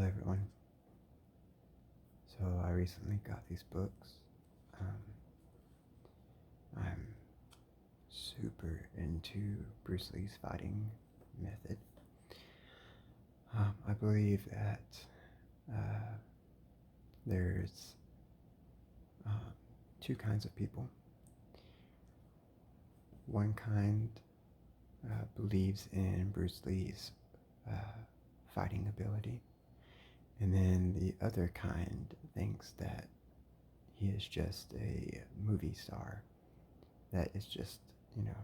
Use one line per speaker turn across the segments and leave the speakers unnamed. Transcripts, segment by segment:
Hello, everyone. So, I recently got these books. Um, I'm super into Bruce Lee's fighting method. I believe that uh, there's uh, two kinds of people. One kind believes in Bruce Lee's uh, fighting ability, and then the other kind thinks that he is just a movie star that is just, you know,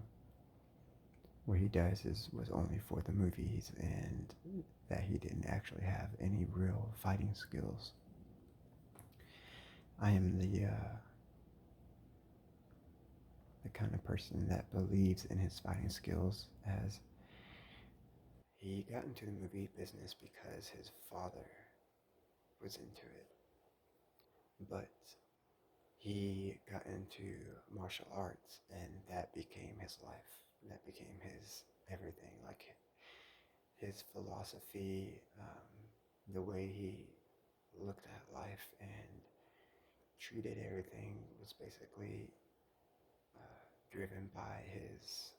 what he does was only for the movies and that he didn't actually have any real fighting skills. I am the kind of person that believes in his fighting skills, as he got into the movie business because his father was into it, but he got into martial arts and that became his life. That became his everything. Like his philosophy, the way he looked at life and treated everything was basically driven by his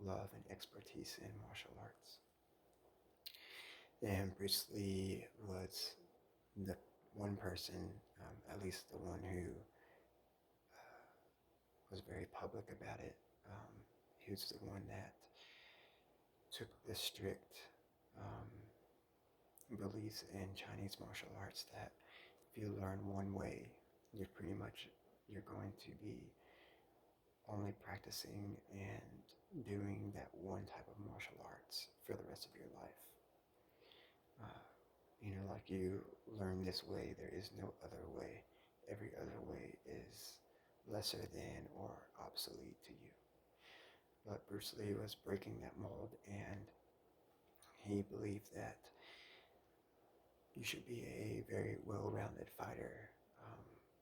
love and expertise in martial arts. And Bruce Lee was the one person, at least the one who was very public about it. He was the one that took the strict um, beliefs in Chinese martial arts that if you learn one way, you're going to be only practicing and doing that one type of martial arts for the rest of your life. Like you learn this way, there is no other way. Every other way is lesser than or obsolete to you. But Bruce Lee was breaking that mold, and he believed that you should be a very well-rounded fighter,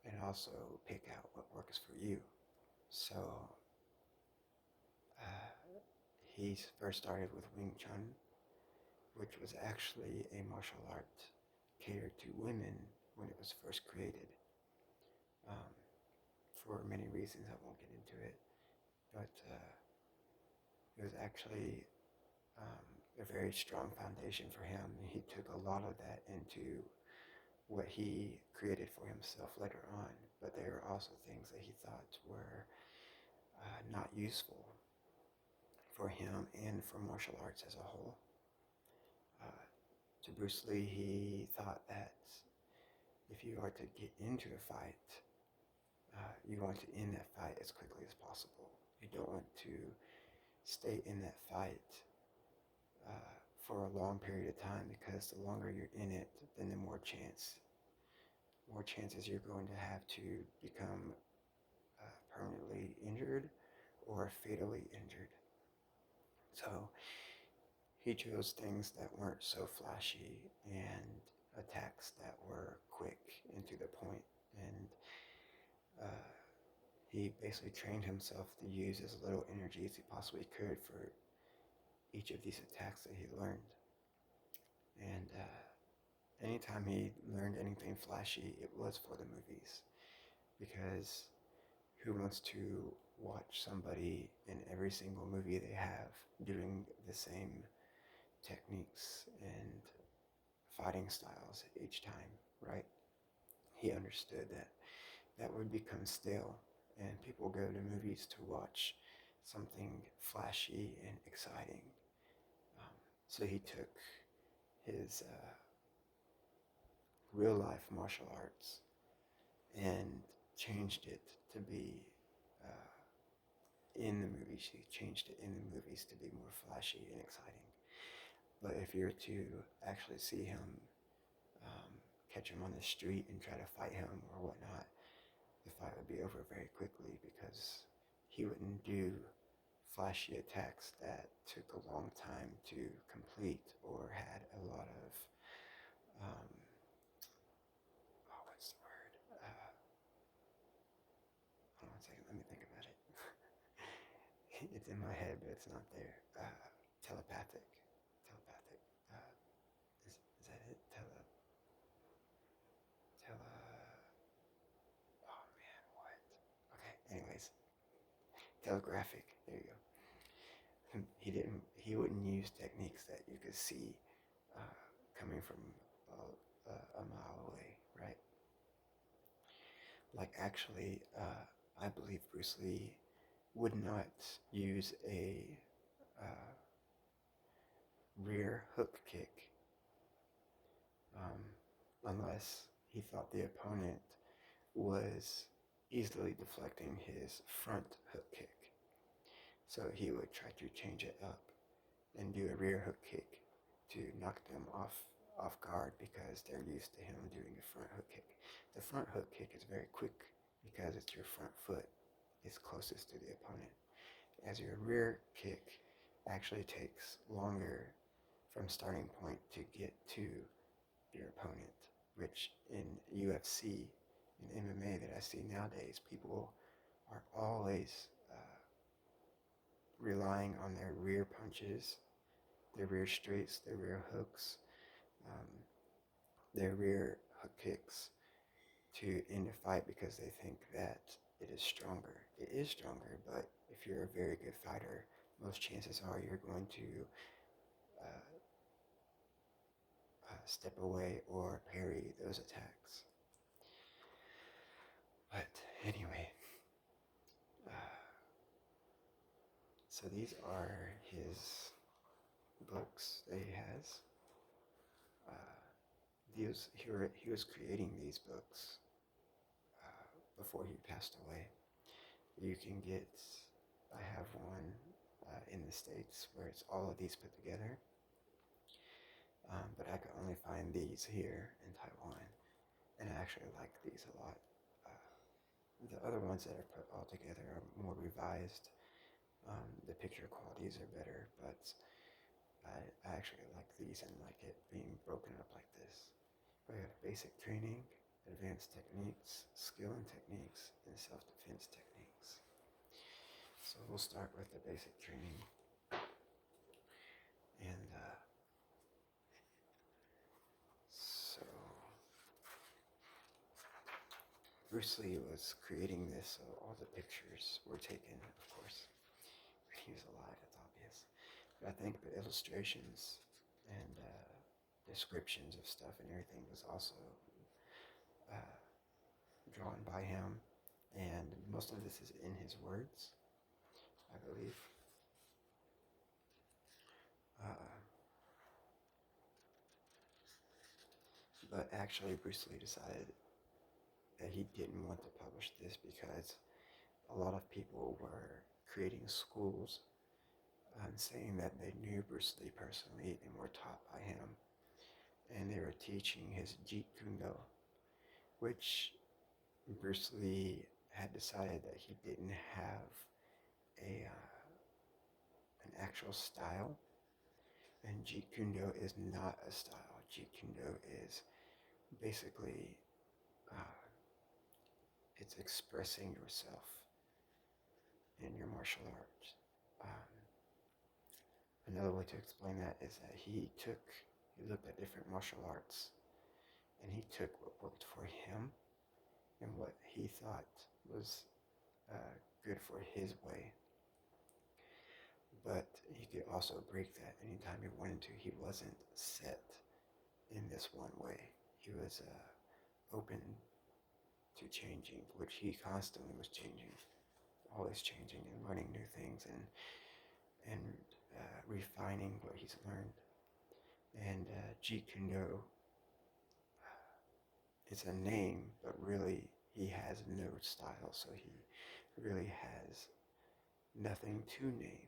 and also pick out what works for you. So he first started with Wing Chun, which was actually a martial art catered to women when it was first created. Um, for many reasons, I won't get into it, but it was actually um, a very strong foundation for him. He took a lot of that into what he created for himself later on, but there were also things that he thought were not useful for him and for martial arts as a whole. Uh, to Bruce Lee, he thought that if you are to get into a fight, you want to end that fight as quickly as possible. You don't want to stay in that fight for a long period of time, because the longer you're in it, then the more chances you're going to have to become permanently injured or fatally injured. So he chose things that weren't so flashy and attacks that were quick and to the point. And uh, he basically trained himself to use as little energy as he possibly could for each of these attacks that he learned. And anytime he learned anything flashy, it was for the movies. Because who wants to watch somebody in every single movie they have doing the same techniques and fighting styles each time, right? He understood that that would become stale, and people go to movies to watch something flashy and exciting. So he took his real life martial arts and changed it to be in the movies. He changed it in the movies to be more flashy and exciting. But if you were to actually see him, catch him on the street and try to fight him or whatnot, the fight would be over very quickly, because he wouldn't do flashy attacks that took a long time to complete or had a lot of, what's the word? Hold on a second, let me think about it. It's in my head, but it's not there. Telepathic. Telepathic. Is that it? graphic. There you go. He wouldn't use techniques that you could see coming from a mile away, right? Like actually, I believe Bruce Lee would not use a uh, rear hook kick um, unless he thought the opponent was easily deflecting his front hook kick. So he would try to change it up and do a rear hook kick to knock them off guard because they're used to him doing a front hook kick. The front hook kick is very quick because it's your front foot is closest to the opponent. As your rear kick actually takes longer from starting point to get to your opponent, which in UFC and MMA that I see nowadays, people are always relying on their rear punches, their rear straights, their rear hooks, um, their rear hook kicks to end a fight because they think that it is stronger. It is stronger, but if you're a very good fighter, most chances are you're going to uh, step away or parry those attacks. But anyway, so these are his books that he has. He was creating these books before he passed away. You can get, I have one in the States where it's all of these put together. But I could only find these here in Taiwan, and I actually like these a lot. The other ones that are put all together are more revised. The picture qualities are better, but I actually like these and like it being broken up like this. We have basic training, advanced techniques, skill and techniques, and self-defense techniques. So we'll start with the basic training. And so Bruce Lee was creating this, so all the pictures were taken, of course. He was alive, it's obvious. But I think the illustrations and descriptions of stuff and everything was also drawn by him. And most of this is in his words, I believe. But actually, Bruce Lee decided that he didn't want to publish this because a lot of people were creating schools and saying that they knew Bruce Lee personally and were taught by him. And they were teaching his Jeet Kune Do, which Bruce Lee had decided that he didn't have an actual style. And Jeet Kune Do is not a style. Jeet Kune Do is basically it's expressing yourself in your martial arts. Another way to explain that is that he looked at different martial arts and he took what worked for him and what he thought was good for his way. But he could also break that anytime he wanted to. He wasn't set in this one way. He was open to changing, which he constantly was changing, always changing and learning new things and refining what he's learned. And Jeet Kune Do is a name, but really he has no style, so he really has nothing to name.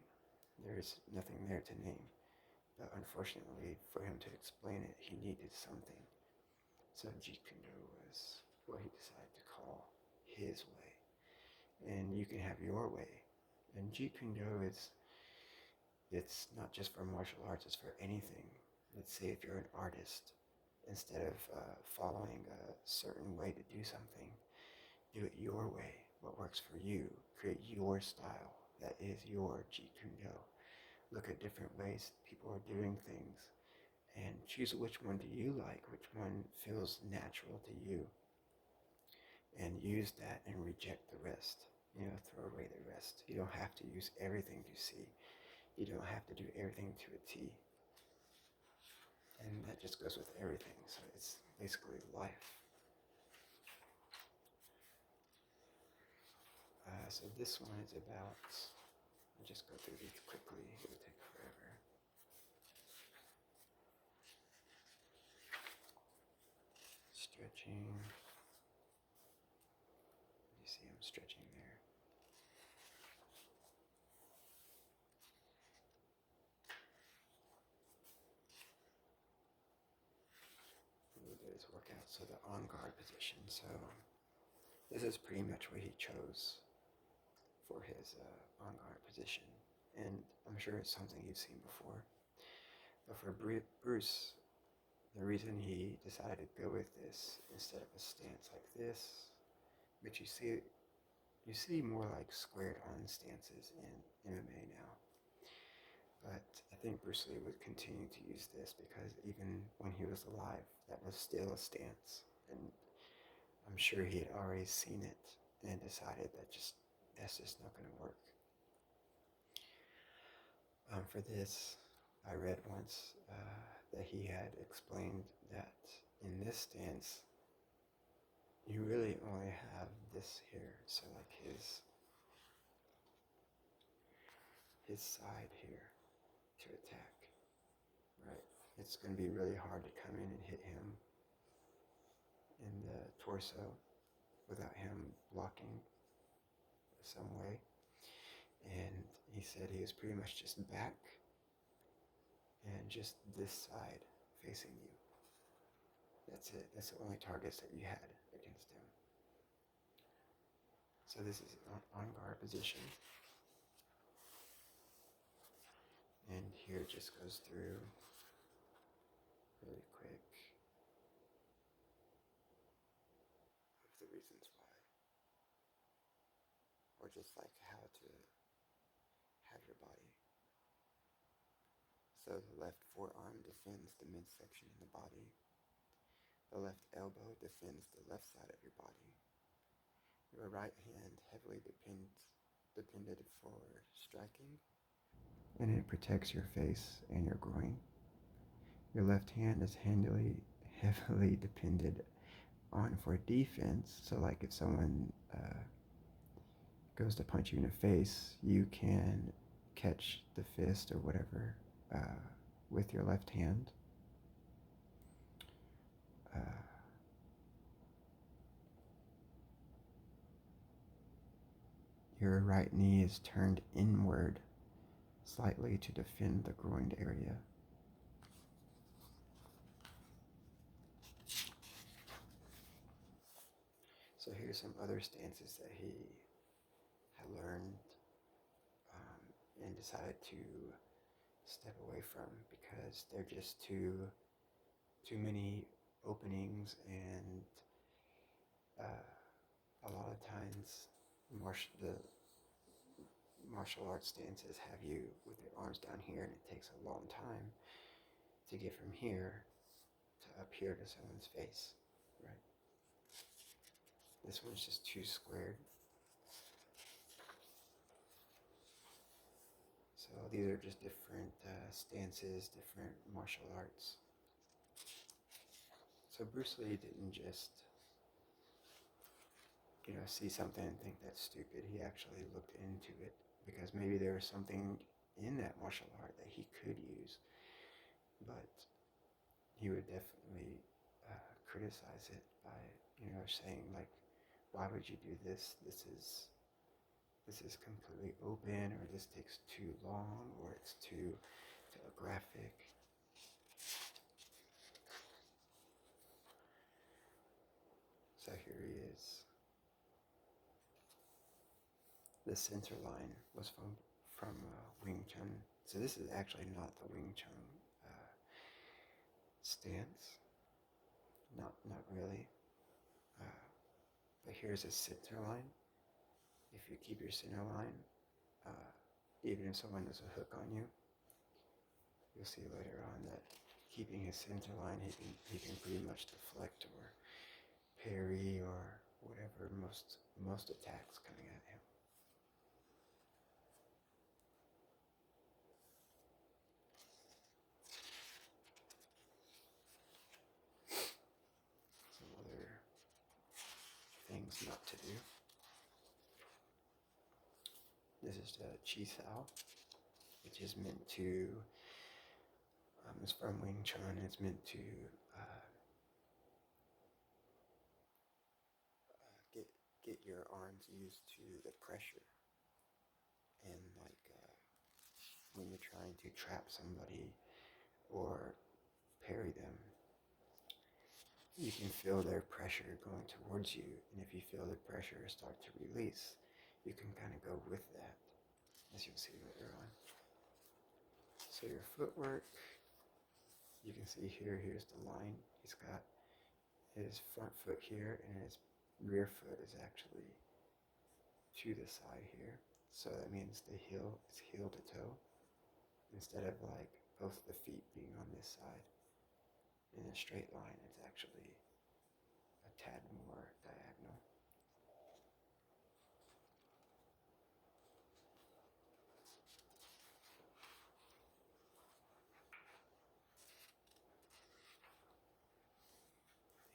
There's nothing there to name. But unfortunately, for him to explain it, he needed something. So Jeet Kune Do was what he decided to call his way. And you can have your way. And Jeet Kune Do it's not just for martial arts, it's for anything. Let's say if you're an artist, instead of following a certain way to do something, do it your way, what works for you. Create your style, that is your Jeet Kune Do. Look at different ways people are doing things and choose which one do you like, which one feels natural to you, and use that and reject the rest. throw away the rest. You don't have to use everything to see. You don't have to do everything to a T. And that just goes with everything. So it's basically life. So this one is about, I'll just go through these quickly. It will take forever. Stretching. You see I'm stretching there. We'll do his workout. So the on guard position. So this is pretty much what he chose for his on guard position. And I'm sure it's something you've seen before. But for Bruce, the reason he decided to go with this instead of a stance like this, which you see more like squared on stances in MMA now. But I think Bruce Lee would continue to use this because even when he was alive, that was still a stance. And I'm sure he had already seen it and decided that's just not going to work. For this, I read once that he had explained that in this stance, you really only have this here. So like his side here to attack, right? It's going to be really hard to come in and hit him in the torso without him blocking some way. And he said he was pretty much just back and just this side facing you. That's it. That's the only targets that you had against him. So this is on guard position. And here it just goes through really quick of the reasons why. Or just like how to have your body. So the left forearm defends the midsection in the body. The left elbow defends the left side of your body. Your right hand heavily depended for striking, and it protects your face and your groin. Your left hand is heavily depended on for defense. So like if someone goes to punch you in the face, you can catch the fist or whatever with your left hand. Your right knee is turned inward slightly to defend the groin area. So here's some other stances that he had learned and decided to step away from because they're just too many openings, and a lot of times the martial arts stances have you with your arms down here, and it takes a long time to get from here to up here to someone's face, right? This one's just too squared. So these are just different stances, different martial arts. So Bruce Lee didn't just, see something and think that's stupid. He actually looked into it because maybe there was something in that martial art that he could use, but he would definitely criticize it by, saying like, why would you do this? This is completely open, or this takes too long, or it's too graphic. So here he is. The center line was from Wing Chun. So this is actually not the Wing Chun stance. Not really. But here's a center line. If you keep your center line, even if someone does a hook on you, you'll see later on that keeping his center line, he can pretty much deflect or parry or whatever most attacks coming at him. things not to do. This is the Chi Sao, which is meant to, it's from Wing Chun, it's meant to get your arms used to the pressure. And like when you're trying to trap somebody or parry them, you can feel their pressure going towards you, and if you feel the pressure start to release, you can kind of go with that, as you'll see later on. So your footwork, you can see here, here's the line. He's got his front foot here, and his rear foot is actually to the side here. So that means the heel is heel to toe, instead of like both the feet being on this side. In a straight line, it's actually a tad more diagonal.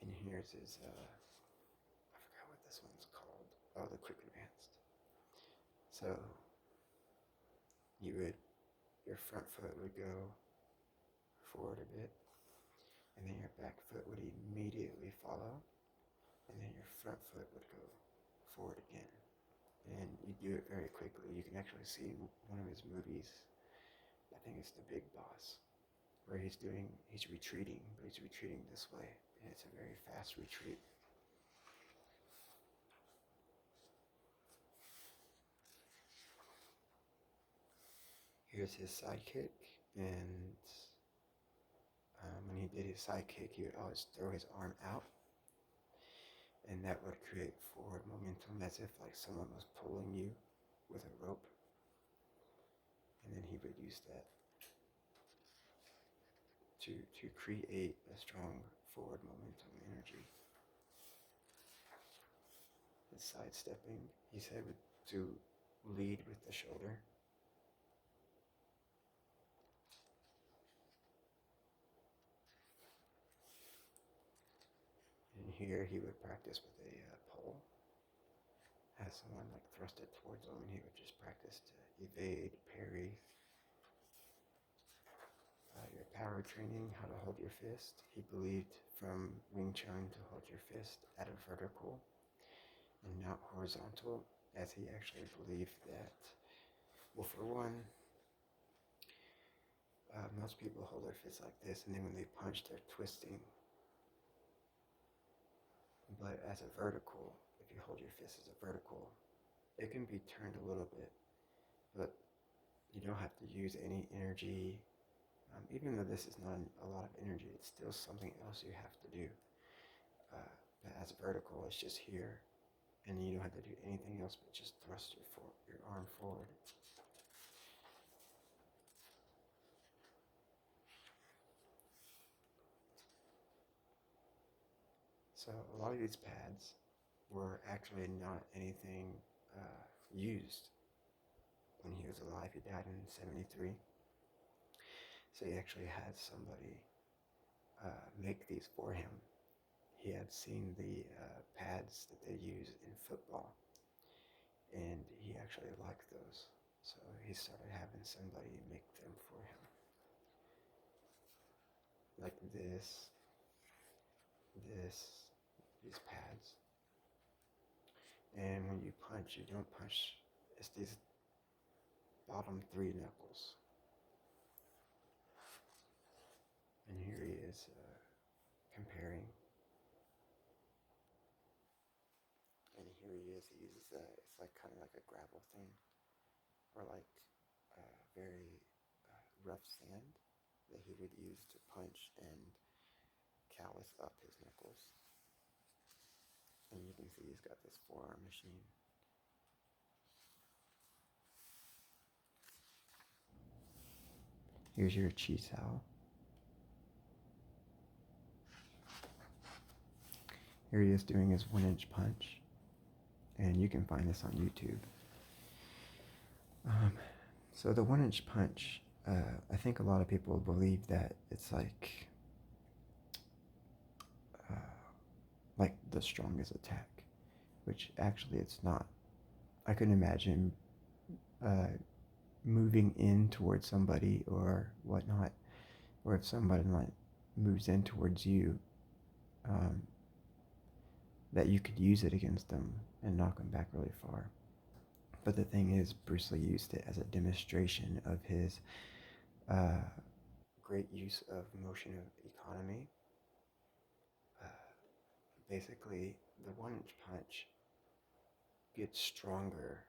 And here's his, I forgot what this one's called. Oh, the quick advanced. So your front foot would go forward a bit, and then your back foot would immediately follow, and then your front foot would go forward again. And you do it very quickly. You can actually see in one of his movies, I think it's The Big Boss, where he's retreating, but he's retreating this way, and it's a very fast retreat. Here's his side kick, and when he did his side kick, he would always throw his arm out, and that would create forward momentum as if like someone was pulling you with a rope, and then he would use that to create a strong forward momentum energy. His sidestepping, he said, to lead with the shoulder. And here he would practice with a pole. Have someone like thrust it towards him, and he would just practice to evade, parry. Your power training, how to hold your fist. He believed from Wing Chun to hold your fist at a vertical and not horizontal, as he actually believed that, well, for one, most people hold their fists like this, and then when they punch, they're twisting. But as a vertical, if you hold your fist as a vertical, it can be turned a little bit, but you don't have to use any energy. Even though this is not a lot of energy, it's still something else you have to do. But as a vertical, it's just here, and you don't have to do anything else but just thrust your arm forward. So a lot of these pads were actually not anything used when he was alive. He died in '73. So he actually had somebody make these for him. He had seen the pads that they use in football, and he actually liked those. So he started having somebody make them for him. Like these pads. And when you punch, you don't punch, it's these bottom three knuckles. And here he is comparing. And here he is, he uses it's like kind of like a gravel thing, or like very rough sand that he would use to punch and callus up his knuckles. And you can see he's got this forearm machine. Here's your Chi Sao. Here he is doing his 1-inch punch, and you can find this on YouTube. So the 1-inch punch, I think a lot of people believe that it's like the strongest attack. which actually it's not. I couldn't imagine uh, moving in towards somebody or whatnot, or if somebody like moves in towards you, um, that you could use it against them and knock them back really far. But the thing is, Bruce Lee used it as a demonstration of his uh, great use of motion of economy. Uh, Basically, the 1 inch punch gets stronger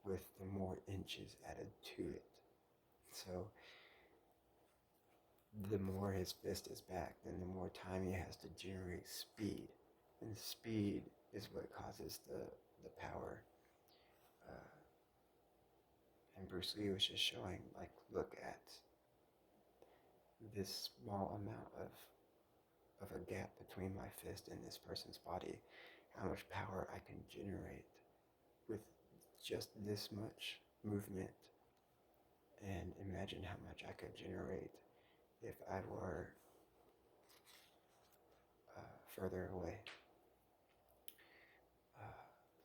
with the more inches added to it. So the more his fist is back, then the more time he has to generate speed. And speed is what causes the power. Uh, and Bruce Lee was just showing, like, look at this small amount of a gap between my fist and this person's body, how much power I can generate with just this much movement. And imagine how much I could generate if I were further away. Uh,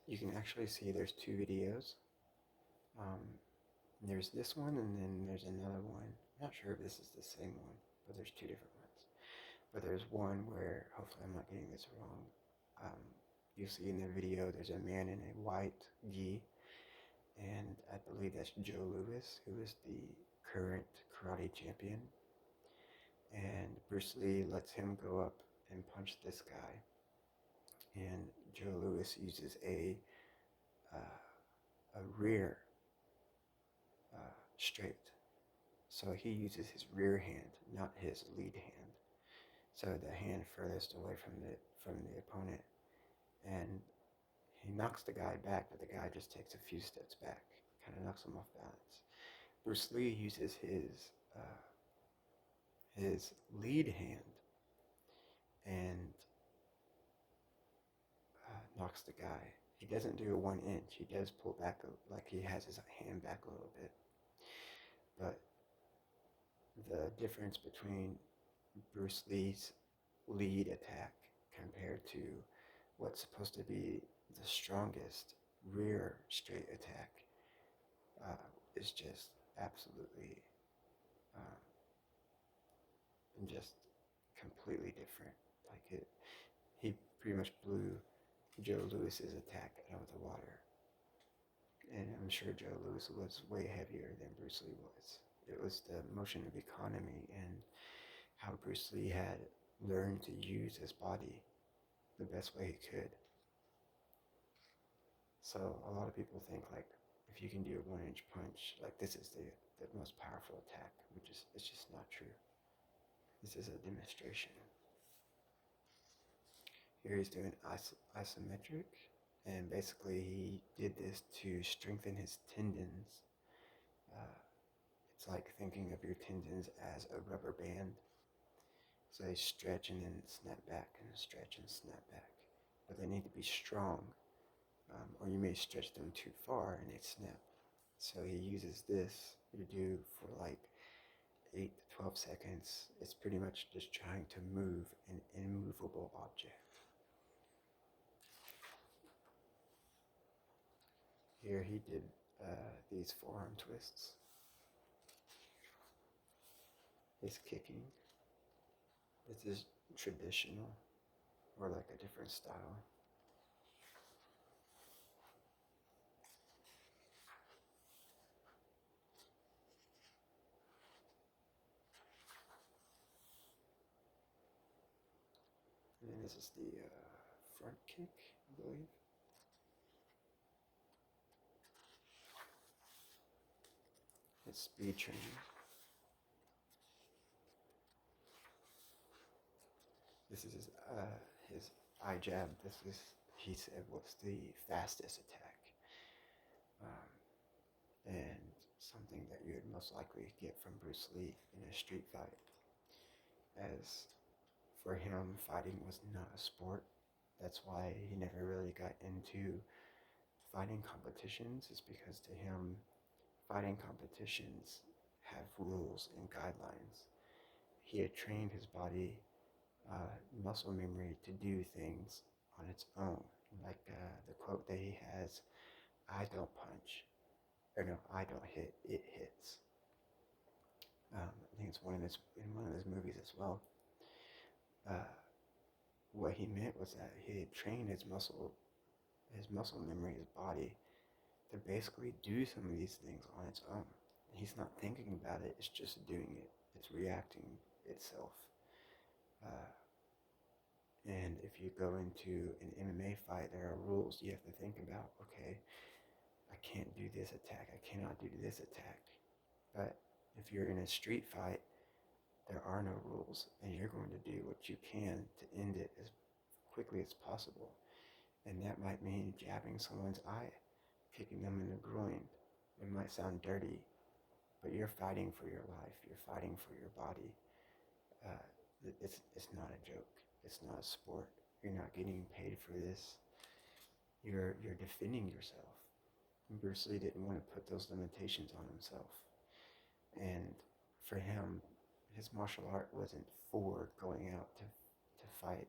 you can actually see there's 2 videos. Um, there's this one, and then there's another one. I'm not sure if this is the same one, but there's 2 different ones. But there's one where, hopefully I'm not getting this wrong, you see in the video there's a man in a white gi, and I believe that's Joe Louis, who is the current karate champion. And Bruce Lee lets him go up and punch this guy, and Joe Louis uses a rear straight. So he uses his rear hand, not his lead hand. So the hand furthest away from the opponent, and he knocks the guy back, but the guy just takes a few steps back, kind of knocks him off balance. Bruce Lee uses his lead hand and knocks the guy. He doesn't do a 1 inch. He does pull back, like he has his hand back a little bit. But the difference between Bruce Lee's lead attack compared to what's supposed to be the strongest rear straight attack is just absolutely um, just completely different. Like he pretty much blew Joe Louis's attack out of the water. And I'm sure Joe Louis was way heavier than Bruce Lee was. It was the motion of economy and how Bruce Lee had learned to use his body the best way he could. So a lot of people think like if you can do a 1 inch punch, like this is the most powerful attack, which is it's just not true. This is a demonstration. Here he's doing isometric, and basically he did this to strengthen his tendons. Uh, it's like thinking of your tendons as a rubber band. So they stretch and then snap back and stretch and snap back. But they need to be strong, or you may stretch them too far and they snap. So he uses this to do for like 8 to 12 seconds. It's pretty much just trying to move an immovable object. Here he did these forearm twists. He's kicking. This is traditional, or like a different style. And then this is the front kick, I believe. It's speed training. This is his eye jab. This is, he said, was the fastest attack. And something that you would most likely get from Bruce Lee in a street fight. As for him, fighting was not a sport. That's why he never really got into fighting competitions, is because to him, fighting competitions have rules and guidelines. He had trained his body muscle memory to do things on its own, Like the quote that he has, I don't punch, or no, I don't hit, it hits. I think it's in one of his movies as well. Uh, what he meant was that he had trained his muscle memory, his body, to basically do some of these things on its own. He's not thinking about it, it's just doing it. It's reacting itself. Uh, and if you go into an MMA fight, there are rules you have to think about. Okay, I can't do this attack, I cannot do this attack. But if you're in a street fight, there are no rules, and you're going to do what you can to end it as quickly as possible. And that might mean jabbing someone's eye, kicking them in the groin. It might sound dirty, but you're fighting for your life. You're fighting for your body. Uh, it's not a joke. It's not a sport. You're not getting paid for this. You're defending yourself. Bruce Lee didn't want to put those limitations on himself, and for him, his martial art wasn't for going out to fight.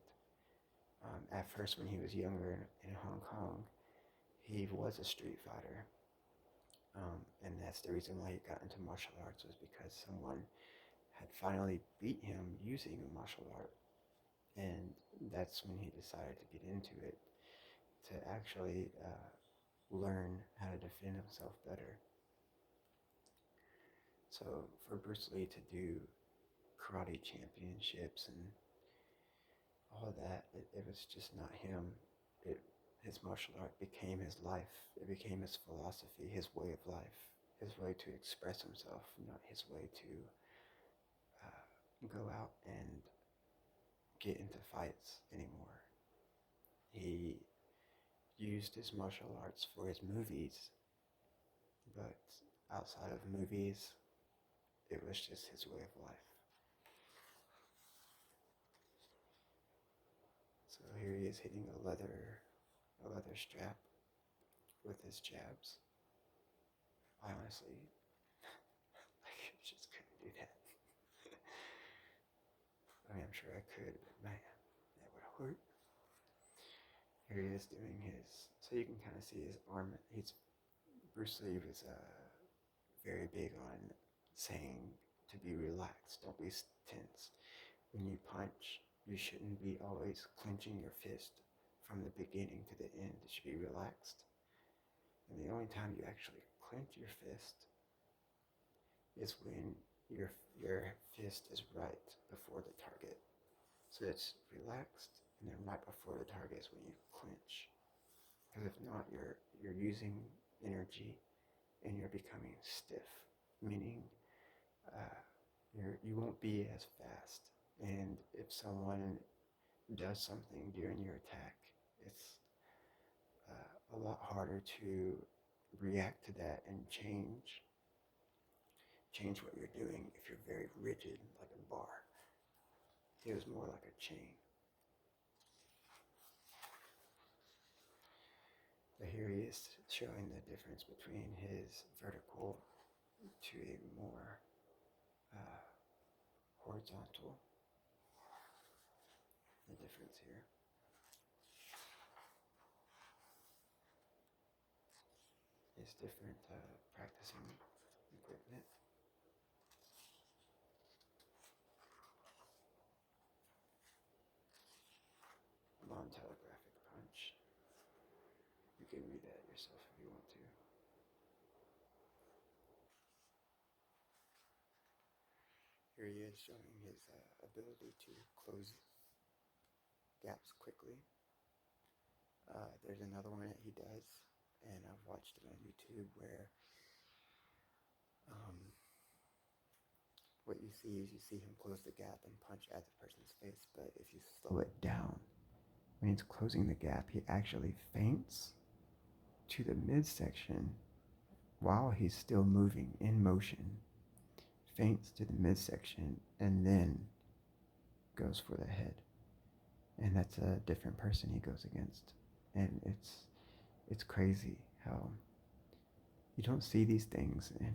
At first, when he was younger in Hong Kong, he was a street fighter. And that's the reason why he got into martial arts, was because someone had finally beat him using a martial art. And that's when he decided to get into it, to actually learn how to defend himself better. So for Bruce Lee to do karate championships and all of that, it was just not him. His martial art became his life. It became his philosophy, his way of life, his way to express himself, not his way to go out and get into fights anymore. He used his martial arts for his movies, but outside of movies, it was just his way of life. So here he is hitting a leather strap with his jabs. I honestly, I just couldn't do that. I mean, I'm sure I could, but man, that would hurt. Here he is doing his, so you can kind of see his arm. Bruce Lee was very big on saying to be relaxed, don't be tense. When you punch, you shouldn't be always clenching your fist from the beginning to the end. It should be relaxed. And the only time you actually clench your fist is when your fist is right before the target. So it's relaxed, and then right before the target is when you clench. Because if not, you're using energy and you're becoming stiff, meaning you won't be as fast. And if someone does something during your attack, it's a lot harder to react to that and change what you're doing if you're very rigid, like a bar. It was more like a chain. But here he is showing the difference between his vertical to a more horizontal. The difference here. Is different practicing equipment. Non-telegraphic punch. You can read that yourself if you want to. Here he is showing his ability to close gaps quickly. There's another one that he does, and I've watched it on YouTube, where what you see is you see him close the gap and punch at the person's face, but if you slow it down, when he's closing the gap, he actually feints to the midsection while he's still moving in motion, feints to the midsection, and then goes for the head. And that's a different person he goes against. And it's crazy how you don't see these things in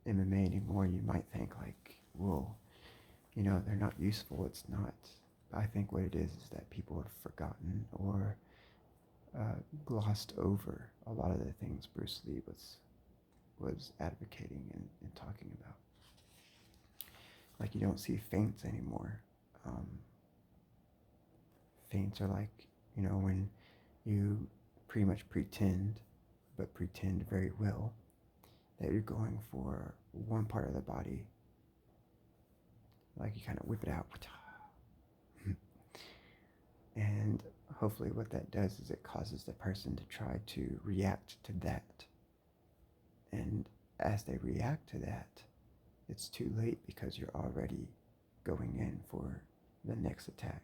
MMA anymore. You might think like, whoa, they're not useful. It's not. I think what it is that people have forgotten or glossed over a lot of the things Bruce Lee was advocating and talking about. Like, you don't see feints anymore. Um, Feints are like, when you pretty much pretend, but pretend very well, that you're going for one part of the body. Like, you kind of whip it out. And hopefully what that does is it causes the person to try to react to that. And as they react to that, it's too late because you're already going in for the next attack.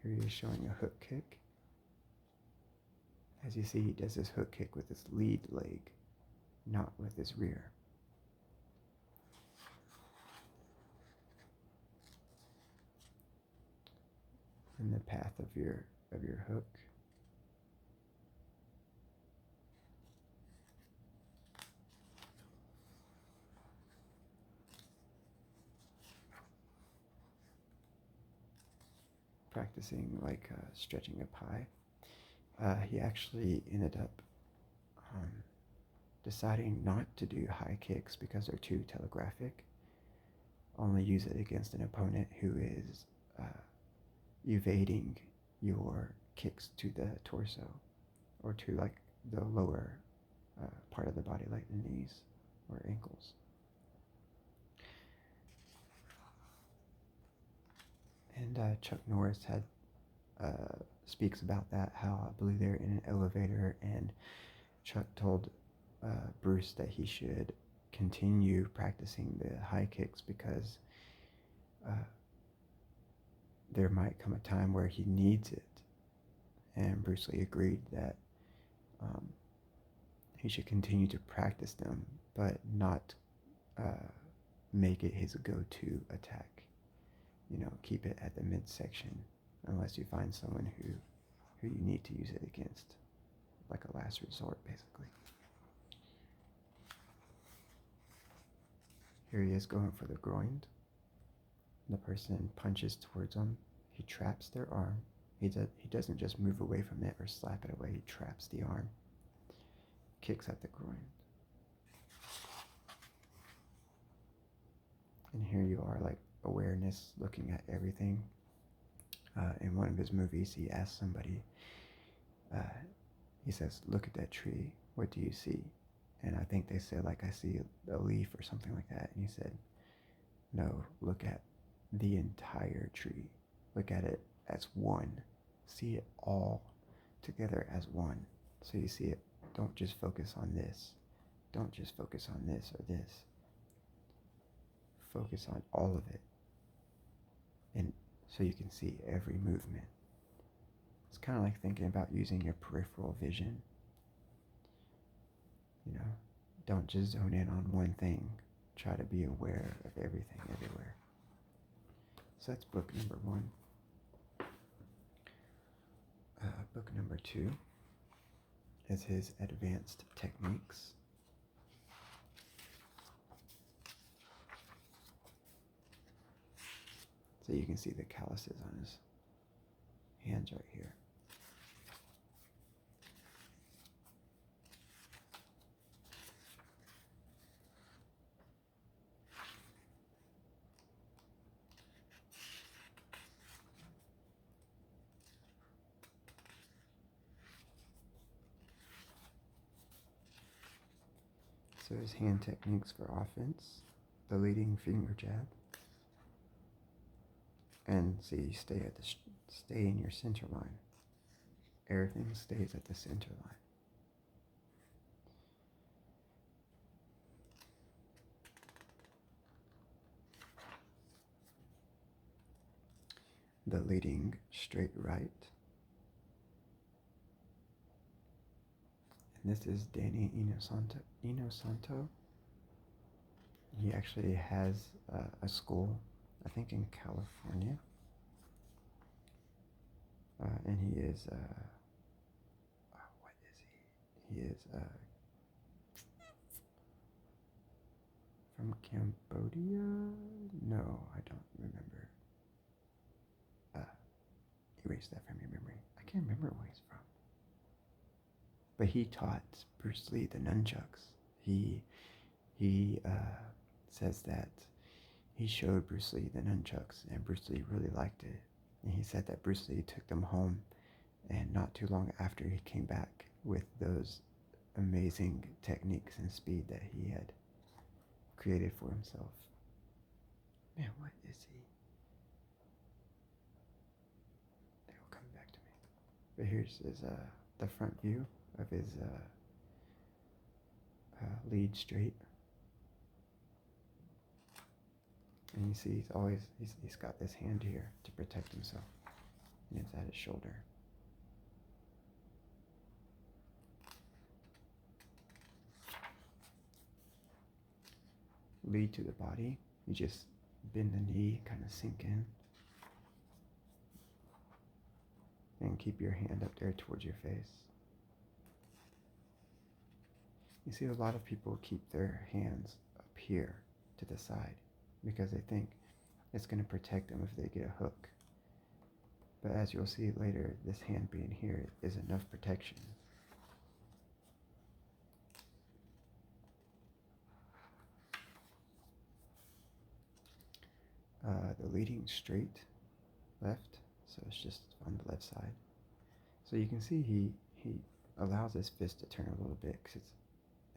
Here he is showing a hook kick. As you see, he does this hook kick with his lead leg, not with his rear. In the path of your hook. Practicing like stretching up high. He actually ended up deciding not to do high kicks because they're too telegraphic. Only use it against an opponent who is evading your kicks to the torso or to like the lower part of the body, like the knees or ankles. And Chuck Norris speaks about that, how I believe they're in an elevator and Chuck told Bruce that he should continue practicing the high kicks because there might come a time where he needs it. And Bruce Lee agreed that he should continue to practice them, but not make it his go-to attack. Keep it at the midsection unless you find someone who you need to use it against, like a last resort, basically. Here he is going for the groin. The person punches towards him. He traps their arm. He doesn't just move away from it or slap it away. He traps the arm. Kicks at the groin. And here you are, like, awareness, looking at everything. In one of his movies, he asks somebody, he says, "Look at that tree. What do you see?" And I think they said, like, "I see a leaf," or something like that. And he said, "No, look at the entire tree. Look at it as one. See it all together as one. So you see it. Don't just focus on this. Don't just focus on this or this. Focus on all of it. And so you can see every movement." It's kind of like thinking about using your peripheral vision. Don't just zone in on one thing. Try to be aware of everything everywhere. So that's book number 1. Book number 2 is his advanced techniques. So you can see the calluses on his hands right here. So his hand techniques for offense, the leading finger jab, and see, stay in your center line. Everything stays at the center line. The leading straight right. And this is Danny Inosanto. He actually has a school, I think in California. And he is, what is he? He is from Cambodia? No, I don't remember. erase that from your memory. I can't remember where he's from. But he taught Bruce Lee the nunchucks. He says that he showed Bruce Lee the nunchucks, and Bruce Lee really liked it. And he said that Bruce Lee took them home, and not too long after he came back with those amazing techniques and speed that he had created for himself. Man, what is he? It'll come back to me. But here's his the front view of his lead straight. And you see he's got this hand here to protect himself. And it's at his shoulder. Lead to the body. You just bend the knee, kind of sink in. And keep your hand up there towards your face. You see, a lot of people keep their hands up here to the side because they think it's going to protect them if they get a hook. But as you'll see later, this hand being here is enough protection. The leading straight left, so it's just on the left side. So you can see he allows his fist to turn a little bit because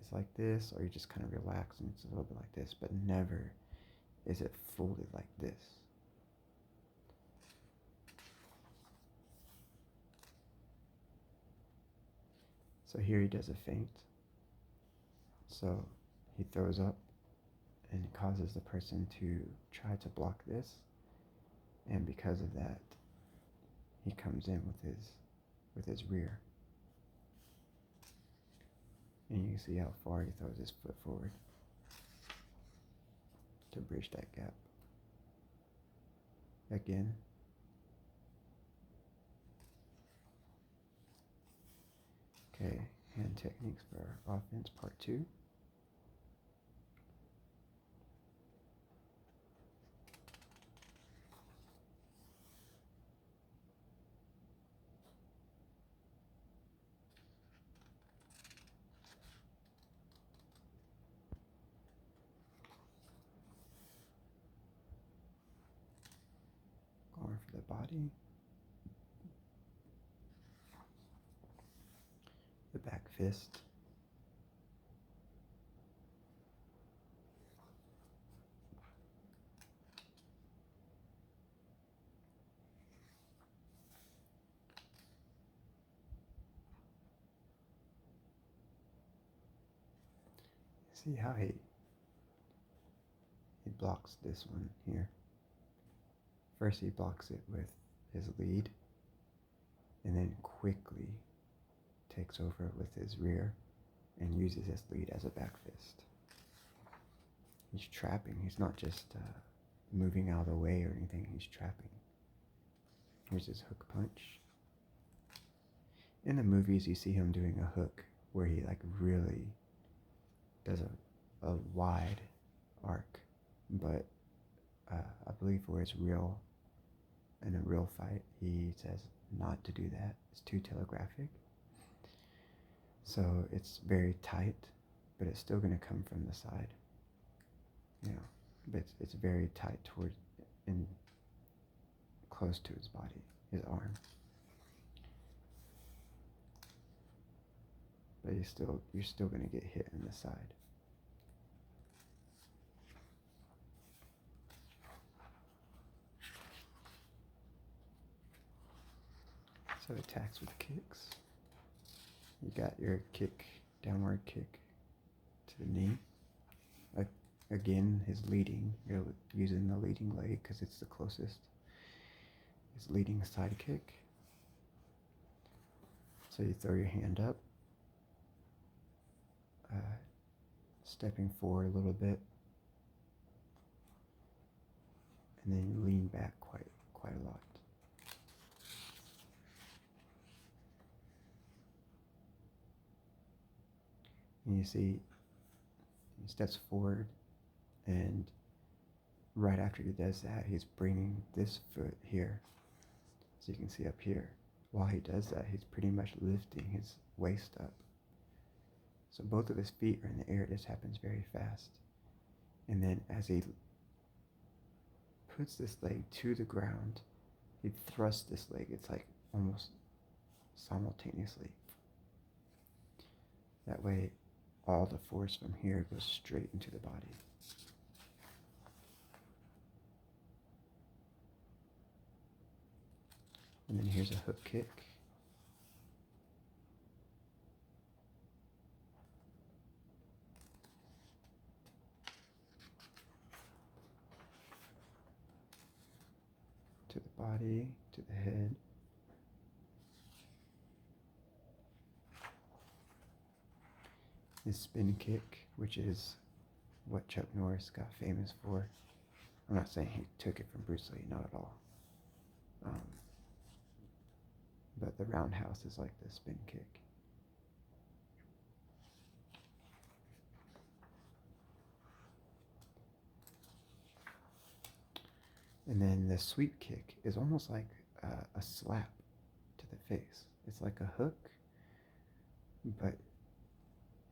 it's like this, or you just kind of relax and it's a little bit like this, but never is it folded like this. So here he does a feint. So he throws up and causes the person to try to block this, and because of that, he comes in with his rear. And you can see how far he throws his foot forward to bridge that gap. Again. Okay, hand techniques for offense part 2. Going for the body. The back fist. See how he blocks this one here. First he blocks it with his lead, and then quickly takes over with his rear and uses his lead as a back fist. He's trapping. He's not just moving out of the way or anything. He's trapping. Here's his hook punch. In the movies, you see him doing a hook where he like really does a wide arc, but I believe where it's real, in a real fight, he says not to do that. It's too telegraphic. So it's very tight, but it's still going to come from the side. You know, but it's very tight toward and close to his body, his arm. But you're still going to get hit in the side. So attacks with kicks. You got your kick, downward kick to the knee. Again, his leading. You're using the leading leg because it's the closest. His leading side kick. So you throw your hand up, stepping forward a little bit, and then you lean back quite a lot. And you see he steps forward, and right after he does that, he's bringing this foot here. So you can see up here, while he does that, he's pretty much lifting his waist up. So both of his feet are in the air. This happens very fast. And then as he puts this leg to the ground, he thrusts this leg. It's like almost simultaneously. That way, all the force from here goes straight into the body. And then here's a hook kick. To the body, to the head. This spin kick, which is what Chuck Norris got famous for. I'm not saying he took it from Bruce Lee, not at all. But the roundhouse is like the spin kick. And then the sweep kick is almost like a slap to the face. It's like a hook, but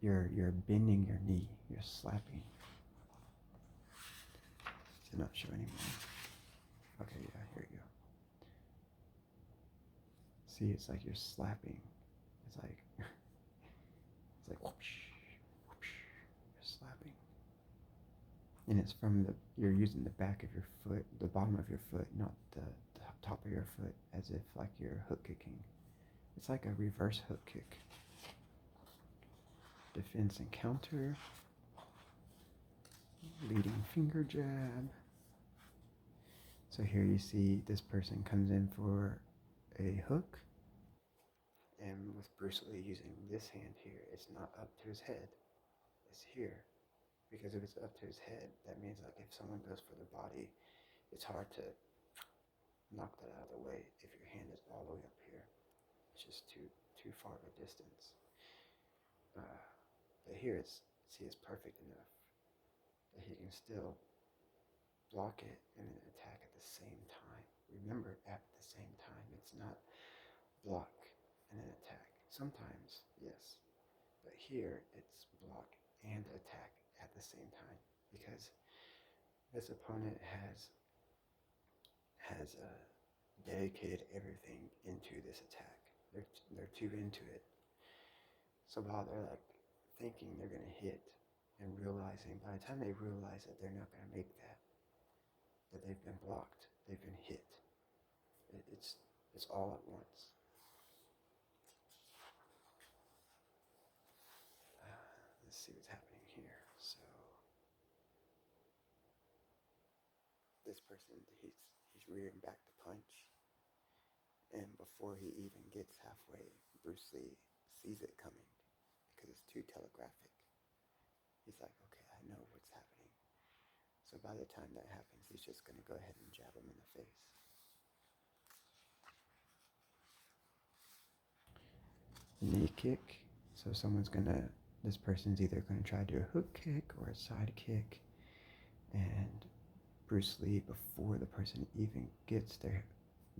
you're bending your knee. You're slapping. To not show anymore. Okay, yeah, here you go. See, it's like you're slapping. It's like whoosh, whoosh. You're slapping. And it's from you're using the back of your foot, the bottom of your foot, not the top of your foot, as if like you're hook kicking. It's like a reverse hook kick. Defense and counter. Leading finger jab. So here you see this person comes in for a hook. And with Bruce Lee using this hand here, it's not up to his head. It's here. Because if it's up to his head, that means like if someone goes for the body, it's hard to knock that out of the way if your hand is all the way up here. It's just too far of a distance. But here it's perfect enough that he can still block it and then attack at the same time. Remember, at the same time. It's not block and then attack. Sometimes, yes. But here it's block and attack at the same time, because this opponent has dedicated everything into this attack. They're too into it. So while they're like thinking they're gonna hit and realizing, by the time they realize that they're not gonna make that they've been blocked, they've been hit. It's all at once. Let's see what's happening here. So this person, he's rearing back the punch, and before he even gets halfway, Bruce Lee sees it coming because it's too telegraphic. He's like, okay, I know what's happening. So by the time that happens, he's just going to go ahead and jab him in the face. Knee kick. So this person's either going to try to do a hook kick or a side kick. And Bruce Lee, before the person even gets their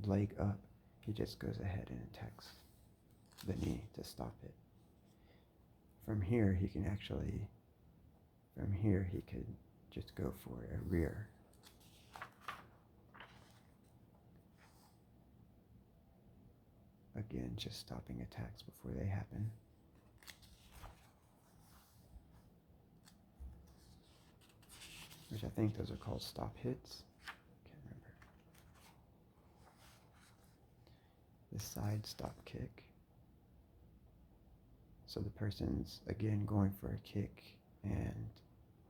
leg up, he just goes ahead and attacks the knee to stop it. From here, he could just go for a rear. Again, just stopping attacks before they happen. Which I think those are called stop hits. Can't remember. The side stop kick. So the person's, again, going for a kick, and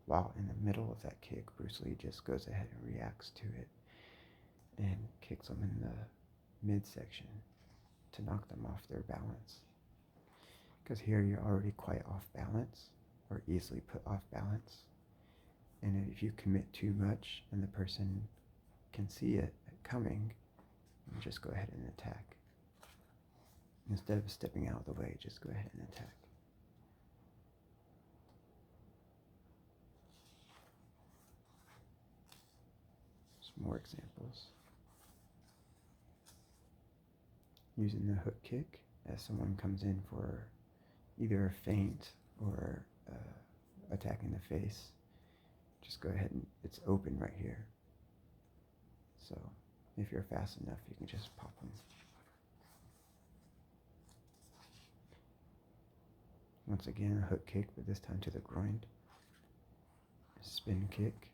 while in the middle of that kick, Bruce Lee just goes ahead and reacts to it and kicks them in the midsection to knock them off their balance. Because here you're already quite off balance, or easily put off balance. And if you commit too much and the person can see it coming, you just go ahead and attack. Instead of stepping out of the way, just go ahead and attack. Some more examples. using the hook kick as someone comes in for either a feint or attacking the face. Just go ahead and it's open right here. So if you're fast enough, you can just pop them. Once again, a hook kick, but this time to the groin. Spin kick.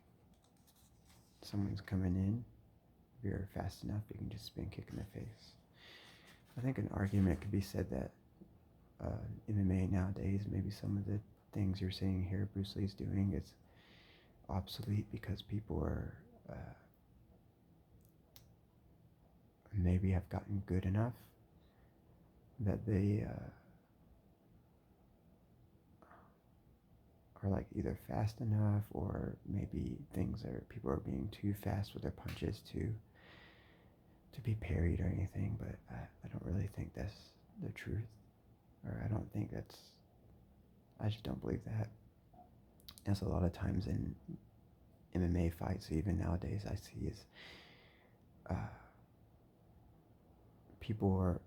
Someone's coming in. If you're fast enough, you can just spin kick in the face. I think an argument could be said that MMA nowadays, maybe some of the things you're seeing here Bruce Lee's doing is obsolete because people are maybe have gotten good enough that they are like either fast enough, or maybe things are people are being too fast with their punches to be parried or anything. But I don't really think that's the truth, or I don't think that's, I just don't believe that. As a lot of times in MMA fights, even nowadays, I see is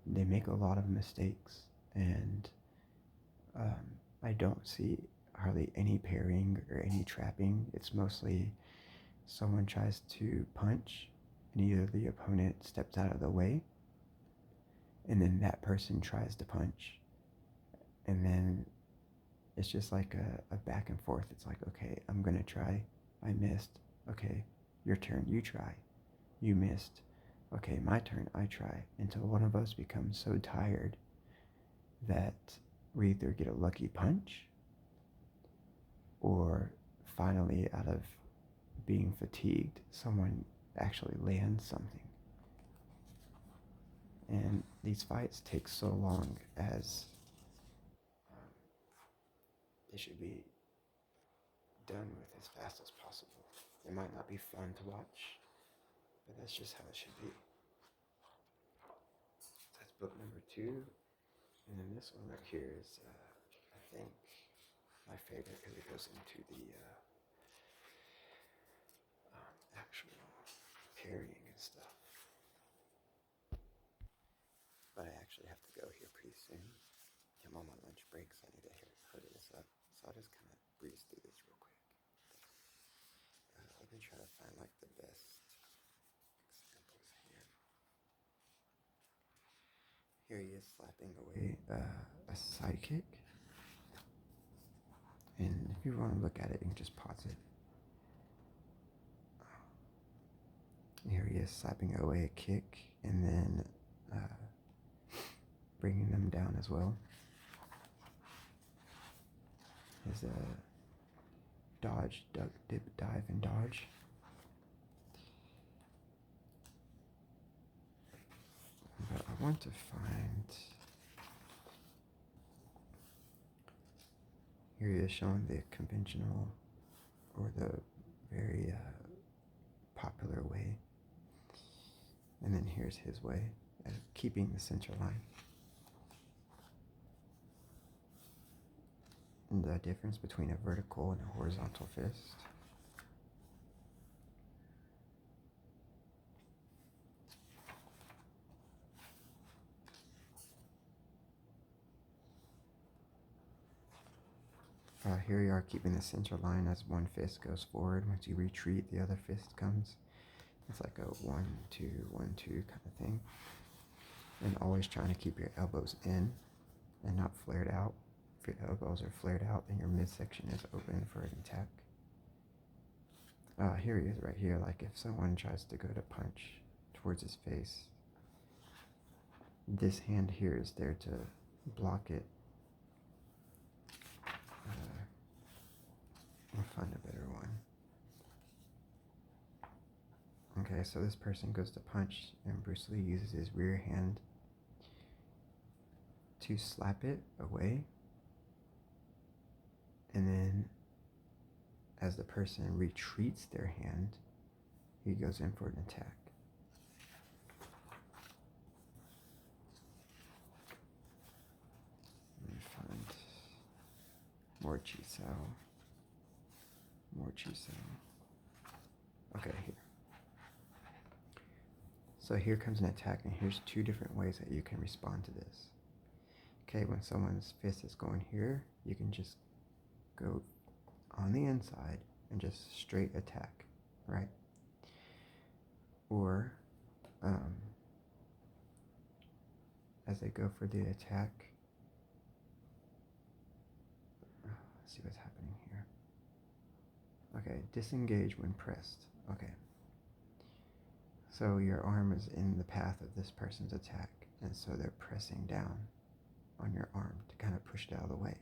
they make a lot of mistakes, and I don't see hardly any parrying or any trapping. It's mostly someone tries to punch, and either the opponent steps out of the way, and then that person tries to punch, and then it's just like a back and forth. It's like, okay, I'm gonna try, I missed, okay, your turn, you try, you missed, okay, my turn, I try, until one of us becomes so tired that we either get a lucky punch, or finally, out of being fatigued, someone actually lands something. And these fights take so long, as they should be done with as fast as possible. It might not be fun to watch, but that's just how it should be. That's book number 2. And then this one right here is, I think, my favorite, because it goes into the actual parrying and stuff. But I actually have to go here pretty soon. I'm on my lunch break, so I need to hurry this up. So I'll just kind of breeze through this real quick. Let me try to find like the best examples here. Here he is slapping away a side kick. And if you want to look at it, you can just pause it. Here he is slapping away a kick, and then bringing them down as well. His dodge, duck, dip, dive, and dodge. But I want to find... Here he is showing the conventional, or the very popular way. And then here's his way, keeping the center line. And the difference between a vertical and a horizontal fist. Here you are keeping the center line as one fist goes forward. Once you retreat, the other fist comes. It's like a 1, 2, 1, 2 kind of thing. And always trying to keep your elbows in and not flared out. If your elbows are flared out, then your midsection is open for an attack. Here he is right here. Like if someone tries to go to punch towards his face, this hand here is there to block it. I'll find a better one. Okay, so this person goes to punch, and Bruce Lee uses his rear hand to slap it away. And then as the person retreats their hand, he goes in for an attack. Let me find more Chisao. More Chisao. Okay, here. So here comes an attack, and here's two different ways that you can respond to this. Okay, when someone's fist is going here, you can just go on the inside and just straight attack, right? Or as they go for the attack, let's see what's happening here. Okay, disengage when pressed. Okay. So your arm is in the path of this person's attack, and so they're pressing down on your arm to kind of push it out of the way.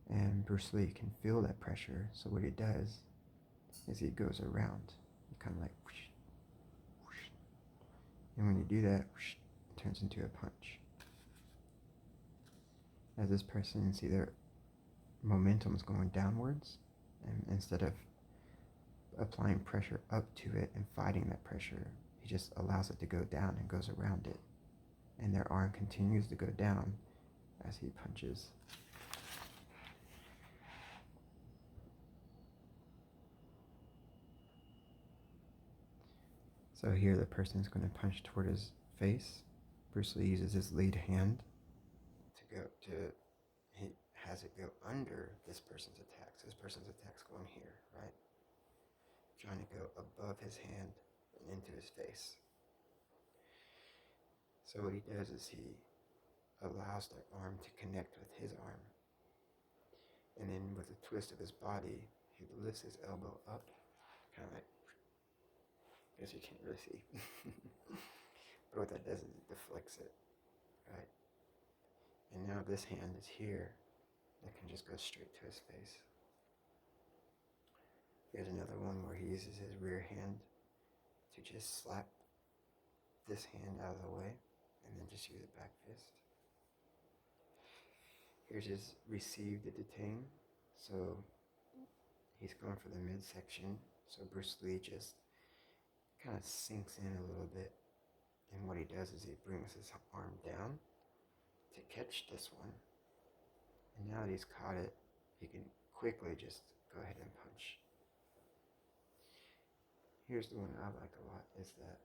And Bruce Lee can feel that pressure, so what he does is he goes around, kind of like whoosh, whoosh. And when you do that, whoosh, it turns into a punch. As this person, see their momentum is going downwards, and instead of applying pressure up to it and fighting that pressure, he just allows it to go down and goes around it. And their arm continues to go down as he punches. So here the person is going to punch toward his face. Bruce Lee uses his lead hand he has it go under this person's attack. So this person's attack's going here, right? Trying to go above his hand and into his face. So what he does is he allows their arm to connect with his arm. And then with a twist of his body, he lifts his elbow up, kind of like, I guess you can't really see. But what that does is it deflects it, right? And now this hand is here that can just go straight to his face. Here's another one where he uses his rear hand to just slap this hand out of the way and then just use a back fist. Here's his receive to detain. So he's going for the midsection. So Bruce Lee just kind of sinks in a little bit. And what he does is he brings his arm down to catch this one. And now that he's caught it, he can quickly just go ahead and punch. Here's the one I like a lot, is that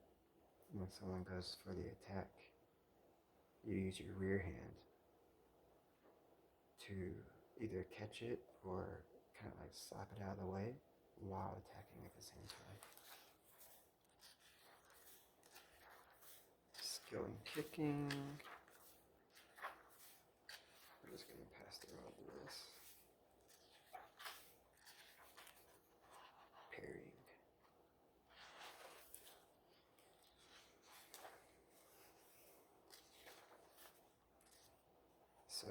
when someone goes for the attack, you use your rear hand to either catch it or kind of like slap it out of the way while attacking at the same time. Skill and kicking. I'm just going to pass through all of this. Parrying. So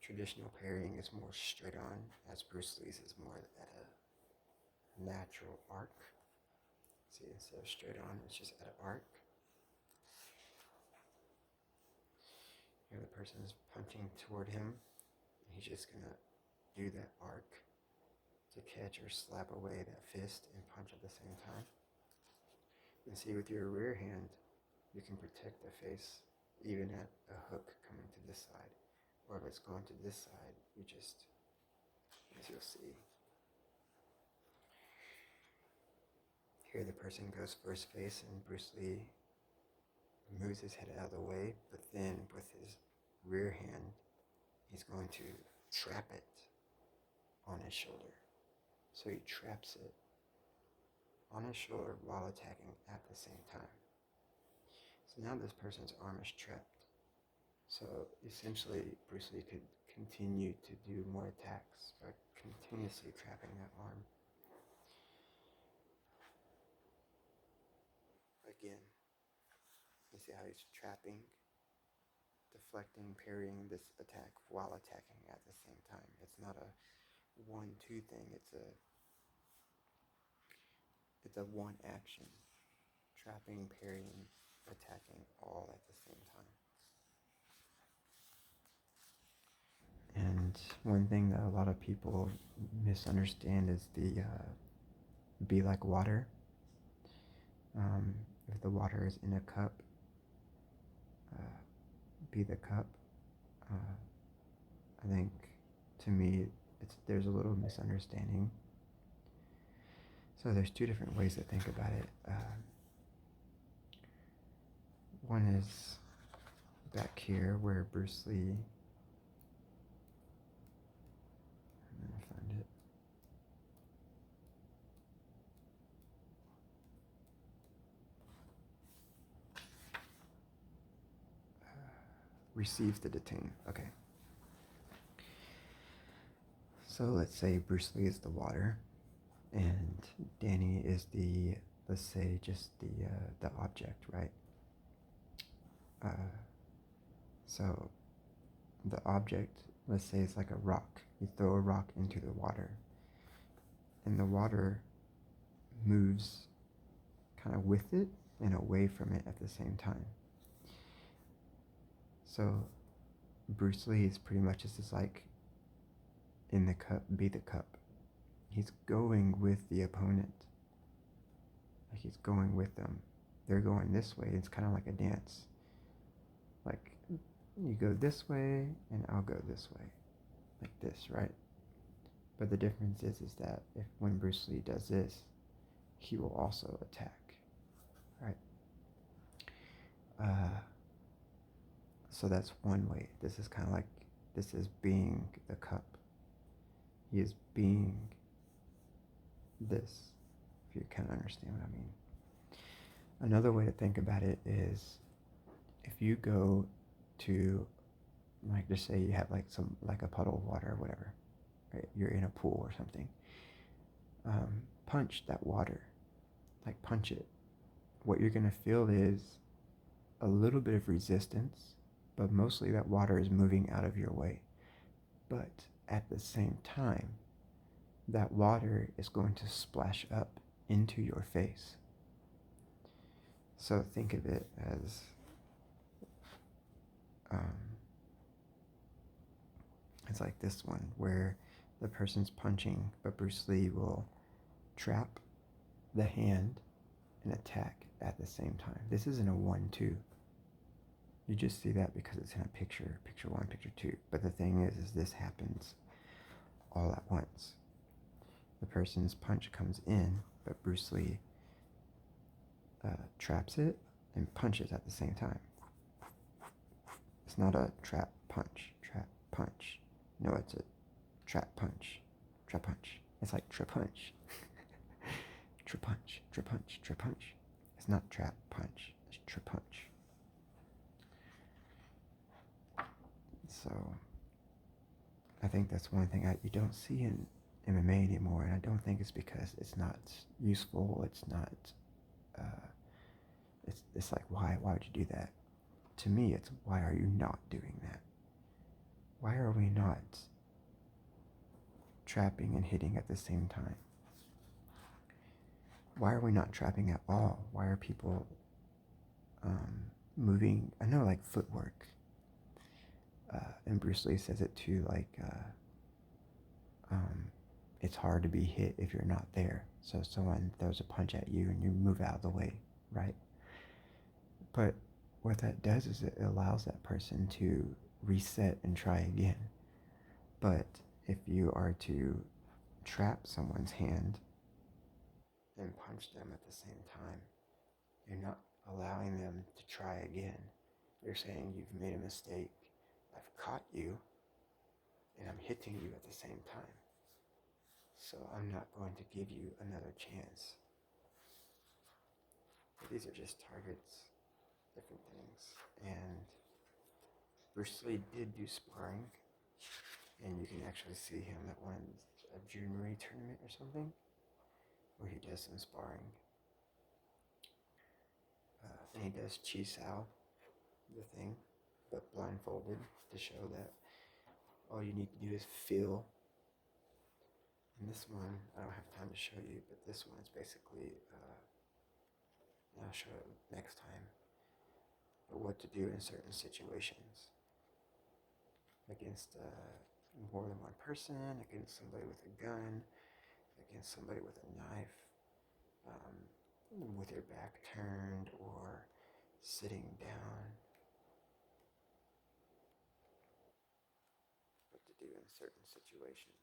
traditional parrying is more straight on, as Bruce Lee's is more at a natural arc. See, instead of straight on, it's just at an arc. Here the person is punching toward him. He's just gonna do that arc to catch or slap away that fist and punch at the same time. And see, with your rear hand, you can protect the face even at a hook coming to this side. Or if it's going to this side, you just, as you'll see, here the person goes for his face and Bruce Lee moves his head out of the way, but then with his rear hand, he's going to trap it on his shoulder. So he traps it on his shoulder while attacking at the same time. So now this person's arm is trapped. So essentially, Bruce Lee could continue to do more attacks by continuously trapping that arm. Again, you see how he's trapping, deflecting, parrying this attack while attacking at the same time. It's not a 1-2 thing. It's a one action. Trapping, parrying, attacking all at the same time. And one thing that a lot of people misunderstand is the be like water. If the water is in a cup, be the cup. I think, to me, there's a little misunderstanding. So there's two different ways to think about it. One is back here where Bruce Lee. Let me find it. Receives the detain. Okay. So let's say Bruce Lee is the water, and Danny is the, let's say, just the object, right? So the object, let's say, it's like a rock. You throw a rock into the water, and the water moves kind of with it and away from it at the same time. So Bruce Lee is pretty much just like in the cup, be the cup. He's going with the opponent. Like he's going with them. They're going this way. It's kind of like a dance. Like you go this way and I'll go this way. Like this, right? But the difference is that if when Bruce Lee does this, he will also attack. Right? So that's one way. This is kind of like, this is being the cup. He is being this, if you kind of understand what I mean. Another way to think about it is if you go to, like, just say you have like a puddle of water or whatever, right? You're in a pool or something. Punch that water, like punch it. What you're gonna feel is a little bit of resistance, but mostly that water is moving out of your way. But at the same time, that water is going to splash up into your face. So think of it as it's like this one where the person's punching, but Bruce Lee will trap the hand and attack at the same time. This isn't a 1-2. You just see that because it's in a picture 1, picture 2. But the thing is this happens all at once. The person's punch comes in, but Bruce Lee traps it and punches at the same time. It's not a trap punch. No, it's a trap punch. It's like punch. Punch. It's not trap punch. It's punch. So I think that's one thing you don't see in MMA anymore, and I don't think it's because it's not useful. It's not. It's like why would you do that? To me, it's why are you not doing that? Why are we not trapping and hitting at the same time? Why are we not trapping at all? Why are people moving? I know, like footwork. And Bruce Lee says it too, like it's hard to be hit if you're not there. So someone throws a punch at you and you move out of the way, right? But what that does is it allows that person to reset and try again. But if you are to trap someone's hand and punch them at the same time, you're not allowing them to try again. You're saying you've made a mistake. I've caught you and I'm hitting you at the same time. So I'm not going to give you another chance. But these are just targets, different things. And Bruce Lee did do sparring, and you can actually see him at a junior tournament or something, where he does some sparring. And he does Chi Sao, the thing, but blindfolded, to show that all you need to do is feel. And this one, I don't have time to show you, but this one is basically, I'll show it next time, but what to do in certain situations. Against more than one person, against somebody with a gun, against somebody with a knife, with your back turned or sitting down. What to do in certain situations.